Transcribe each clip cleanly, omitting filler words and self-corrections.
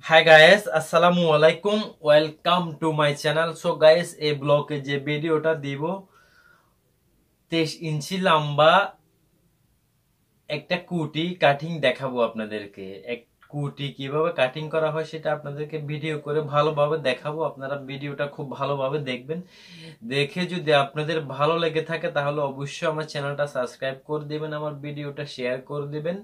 Hi guys, assalamu alaikum. Welcome to my channel. So guys, এই ব্লগে যে ভিডিওটা দিব 23 ইঞ্চি লম্বা একটা কুটি কাটিং দেখাবো আপনাদেরকে। এক কুটি কিভাবে কাটিং করা হয় সেটা আপনাদেরকে ভিডিও করে ভালোভাবে দেখাবো। আপনারা ভিডিওটা খুব ভালোভাবে দেখবেন। দেখে যদি আপনাদের ভালো লেগে থাকে তাহলে অবশ্যই আমার চ্যানেলটা সাবস্ক্রাইব করে দিবেন, আমার ভিডিওটা শেয়ার করে দিবেন।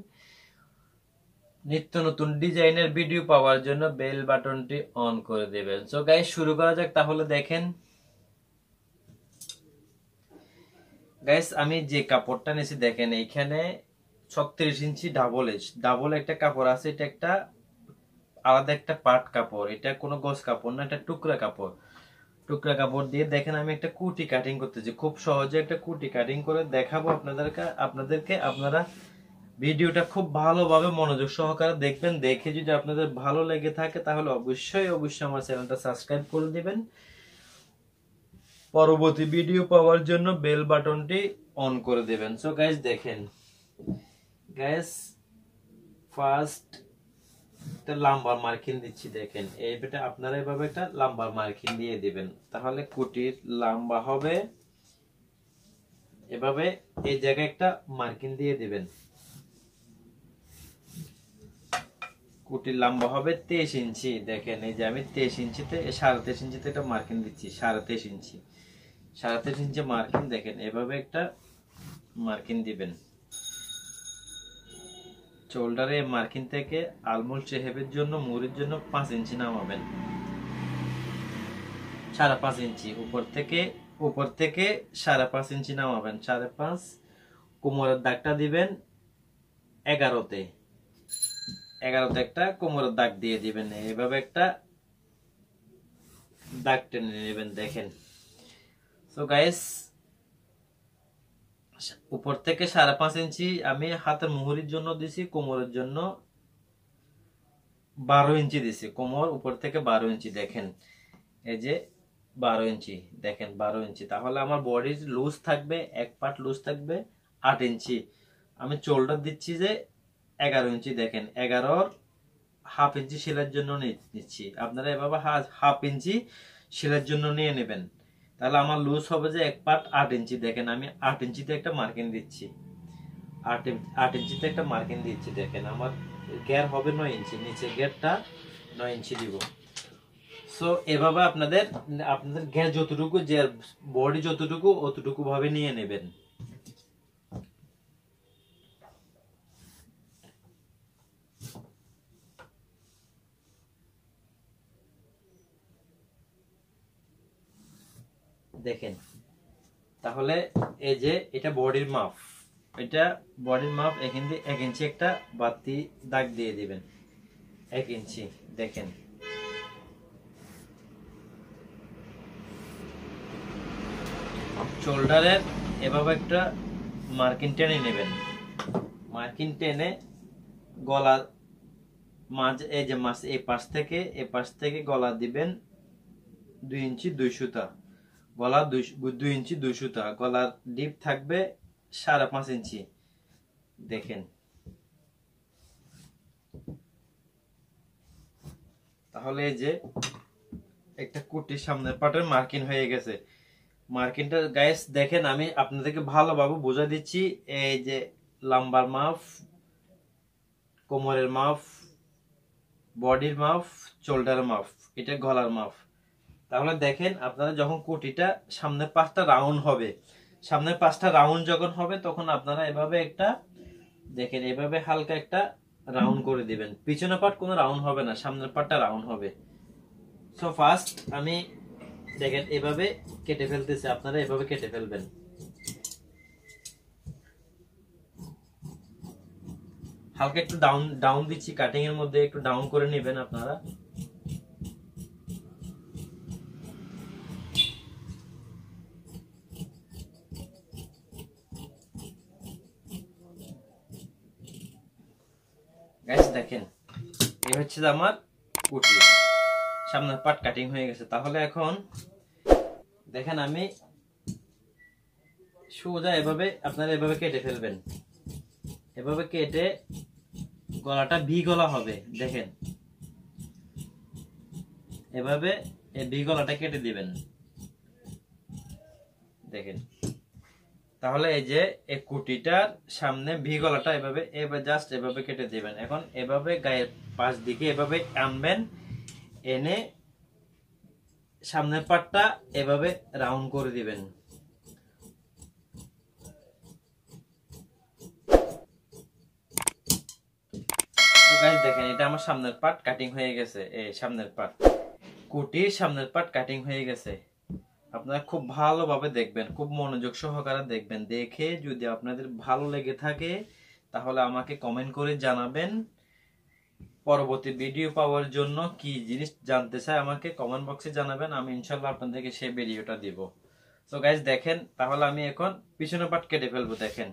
নিত্য নতুন ডিজাইনের ভিডিও পাওয়ার জন্য বেল বাটনটি অন করে দেবেন। সো গাইস শুরু করা যাক। তাহলে দেখেন গাইস, আমি যে কাপড়টা নিয়েছি দেখেন এইখানে 36 ইঞ্চি ডাবল একটা কাপড় আছে। এটা একটা আলাদা একটা পাট কাপড়, এটা কোনো গজ কাপড় না, এটা টুকরা কাপড় দিয়ে দেখেন আমি একটা কুটি কাটিং করতেছি। খুব সহজে একটা কুটি কাটিং করে দেখাবো আপনাদেরকে। আপনারা ভিডিওটা খুব ভালোভাবে মনোযোগ সহকারে দেখবেন। দেখে যদি আপনাদের ভালো লেগে থাকে তাহলে অবশ্যই আমার চ্যানেলটা সাবস্ক্রাইব করে দিবেন। পরবর্তী ভিডিও পাওয়ার জন্য বেল বাটনটি অন করে দেবেন। সো গাইস দেখেন গাইস, ফার্স্ট একটা লাম্বার মার্কিং দিচ্ছি। দেখেন এইটা আপনারা এভাবে একটা লাম্বার মার্কিং দিয়ে দিবেন, তাহলে কুটির লম্বা হবে। এভাবে এই জায়গায় একটা মার্কিং দিয়ে দিবেন। কুটির লম্বা হবে 23 ইঞ্চি। দেখেন এই যে আমি 23 ইঞ্চিতে 23.5 ইঞ্চিতে একটা মার্কিং দিচ্ছি। 23.5 ইঞ্চি মার্কিং দেখেন এভাবে একটা মার্কিং দিবেন। শোল্ডারে মার্কিং থেকে আলমোল চেহেবের জন্য মুড়ির জন্য 5 ইঞ্চি নামাবেন। 5.5 ইঞ্চি উপর থেকে 5.5 ইঞ্চি নামাবেন। 5.5 কোমরের দাগটা দিবেন 11তে একটা কোমরের দাগ দিয়ে দিবেন। এইভাবে একটা দাগ টেনে নেবেন। দেখেন সো গাইস, উপর থেকে 5.5 ইঞ্চি আমি হাতের মুহুরির জন্য দিছি, কোমরের জন্য 12 ইঞ্চি দিছি। কোমর উপর থেকে 12 ইঞ্চি। দেখেন এই যে 12 ইঞ্চি, দেখেন 12 ইঞ্চি। তাহলে আমার বডির লুজ থাকবে, এক পার্ট লুজ থাকবে 8 ইঞ্চি। আমি শোল্ডার দিচ্ছি যে 11 ইঞ্চি। দেখেন 11 হাফ ইঞ্চি সেলাইয়ের জন্য নিচ্ছি। আপনারা এভাবে হাফ ইঞ্চি সেলাইয়ের জন্য নিয়ে নেবেন। তাহলে আমার লুজ হবে যে এক পার্ট 8 ইঞ্চি। দেখেন আমি 8 ইঞ্চিতে একটা মার্কিং দিচ্ছি। 8 ইঞ্চিতে একটা মার্কিং দিচ্ছি। দেখেন আমার গ্যার হবে 9 ইঞ্চি, নিচে গ্যারটা 9 ইঞ্চি দিব। সো এভাবে আপনাদের গ্যার যতটুকু, যে বডি যতটুকু অতটুকু ভাবে নিয়ে নেবেন। দেখেন তাহলে এই যে এটা বডির মাপ, এখান দিয়ে 1 ইঞ্চি একটা বাড়তি দাগ দিয়ে দিবেন। 1 ইঞ্চি দেখেন। শোল্ডারের এভাবে একটা মার্কিং টেনে নেবেন। মার্কিং টেনে গলার মাঝে এই যে এই পাশ থেকে গলা দিবেন 2 ইঞ্চি 2 সুতা। গলা 2 ইঞ্চি 2 সুতা। গলার ডিপ থাকবে 5.5 ইঞ্চি। দেখেন তাহলে এই যে একটা কুটির সামনের পাটের মার্কিং হয়ে গেছে। মার্কিংটা গাইস দেখেন আমি আপনাদেরকে ভালোভাবে বোঝাই দিচ্ছি। এই যে লাম্বার মাপ, কোমরের মাপ, বডির মাপ, শোল্ডারের মাপ, এটা গলার মাপ। তাহলে দেখেন আপনারা যখন কুটিটা সামনের 5টা রাউন্ড হবে, যখন হবে তখন আপনারা এভাবে একটা দেখেন এভাবে হালকা একটা রাউন্ড করে দিবেন। পিছনের পার্ট কোনো রাউন্ড হবে না, সামনের পার্টটা রাউন্ড হবে। সো ফার্স্ট আমি দেখেন এভাবে কেটে ফেলতেছি, আপনারা এভাবে কেটে ফেলবেন। হালকা একটু ডাউন দিচ্ছি, কাটিং এর মধ্যে একটু ডাউন করে নেবেন আপনারা। গাইস দেখেন এই হচ্ছে আমার কুটি, সামনের পার্ট কাটিং হয়ে গেছে। তাহলে এখন দেখেন আমি সোজা এভাবে আপনারা এভাবে কেটে ফেলবেন। এভাবে কেটে গলাটা ভি গলা হবে। দেখেন এভাবে এই ভি গলাটা কেটে দিবেন দেখেন। তাহলে এই যে এই কুটিটার সামনে ভি গলাটা এভাবে এভাবে জাস্ট এভাবে কেটে দিবেন। এখন এভাবে গায়ের পাশ দিকে এভাবে আনবেন, এনে সামনের পাটটা এভাবে রাউন্ড করে দিবেন। তো গাইস দেখেন এটা আমার সামনের পার্ট কাটিং হয়ে গেছে। এই সামনের পার্ট কুটির সামনের পার্ট কাটিং হয়ে গেছে। আপনারা খুব ভালোভাবে দেখবেন, খুব মনোযোগ সহকারে দেখবেন। দেখে যদি আপনাদের ভালো লেগে থাকে তাহলে আমাকে কমেন্ট করে জানাবেন। পরবর্তী ভিডিও পাওয়ার জন্য কি জিনিস জানতে চাই আমাকে কমেন্ট বক্সে জানাবেন, আমি ইনশাল্লাহ আপনাদেরকে সেই ভিডিওটা দিব। তো গাইস দেখেন তাহলে আমি এখন পিছনের পার্ট কেটে ফেলবো। দেখেন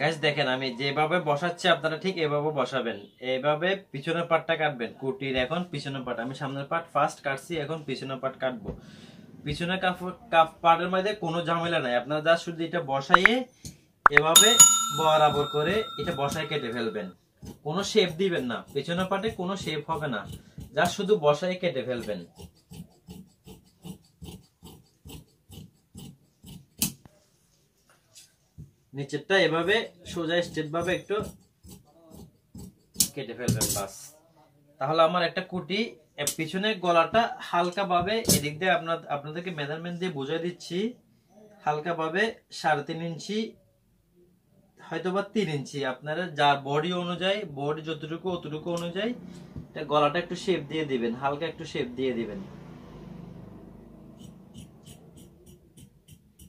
গাইস দেখেন আমি যেভাবে বসাচ্ছি আপনারা ঠিক এভাবে বসাবেন। এইভাবে পিছনের পার্টটা কাটবেন কুটির। এখন পিছনের পার্ট আমি সামনের পার্ট ফার্স্ট কাটছি, এখন পিছনের পার্ট কাটবো। পিছনের পার্টের মধ্যে কোনো ঝামেলা নাই, আপনারা যা শুধু এটা বসাইয়ে এভাবে বরাবর করে এটা বসায় কেটে ফেলবেন। কোনো শেপ দিবেন না, পিছনের পার্টে কোনো শেপ হবে না, যা শুধু বসায় কেটে ফেলবেন। নিচেরটা এভাবে সোজা স্ট্রেট ভাবে একটু কেটে ফেলবেন বাস। তাহলে আমার একটা কুটি পিছনের গলাটা হালকা ভাবে এদিক দিয়ে আপনাদেরকে মেজারমেন্ট দিয়ে বুঝিয়ে দিচ্ছি। হালকা ভাবে 3.5 ইঞ্চি হয়তোবা 3 ইঞ্চি, আপনারা যার বডি অনুযায়ী, বডি যতটুকু অতটুকু অনুযায়ী গলাটা একটু শেপ দিয়ে দিবেন, হালকা একটু শেপ দিয়ে দিবেন।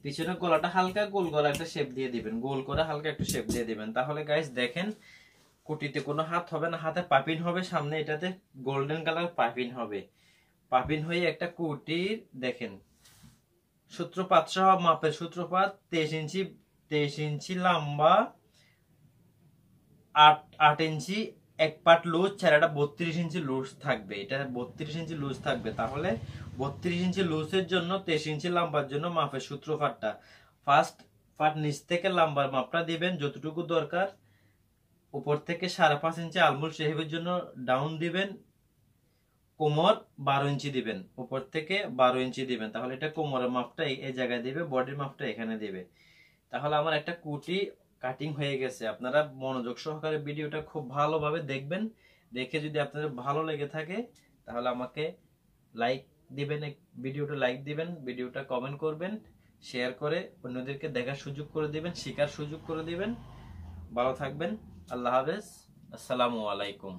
পিছনের গলাটা হালকা গোল গলা একটা শেপ দিয়ে দিবেন, গোল করে হালকা একটু শেপ দিয়ে দিবেন। তাহলে গাইস দেখেন কুটিতে কোনো হাত হবে না, হাতে পাপিন হবে সামনে, এটাতে গোল্ডেন কালার পাপিন হবে। পাপিন হয়ে একটা কুটির দেখেন সূত্রপাত সহ মাপের সূত্রপাত 23 ইঞ্চি লম্বা, 8 ইঞ্চি এক পাট লুজ, ছেড়াটা 32 ইঞ্চি লুজ থাকবে। এটা 32 ইঞ্চি লুজ থাকবে। তাহলে 32 ইঞ্চি লুজের জন্য 23 ইঞ্চি লম্বার জন্য মাপের সূত্রপাতটা ফার্স্ট পাট নিচ থেকে লম্বার মাপটা দিবেন যতটুকু দরকার। উপর থেকে 5.5 ইঞ্চি আলমুল শেহেবের জন্য ডাউন দিবেন। কোমর 12 ইঞ্চি দিবেন, উপর থেকে 12 ইঞ্চি দিবেন। তাহলে এটা কোমরের মাপটা এই জায়গায় দিবে, বডির মাপটা এখানে দিবে। তাহলে আমার একটা কুটি কাটিং হয়ে গেছে। আপনারা মনোযোগ সহকারে ভিডিওটা খুব ভালোভাবে দেখবেন। দেখে যদি আপনাদের ভালো লেগে থাকে তাহলে আমাকে লাইক দিবেন, ভিডিওটা লাইক দিবেন, ভিডিওটা কমেন্ট করবেন, শেয়ার করে অন্যদেরকে দেখার সুযোগ করে দিবেন, শেখার সুযোগ করে দিবেন। ভালো থাকবেন। আল্লাহ হাফেজ। আসসালামু আলাইকুম।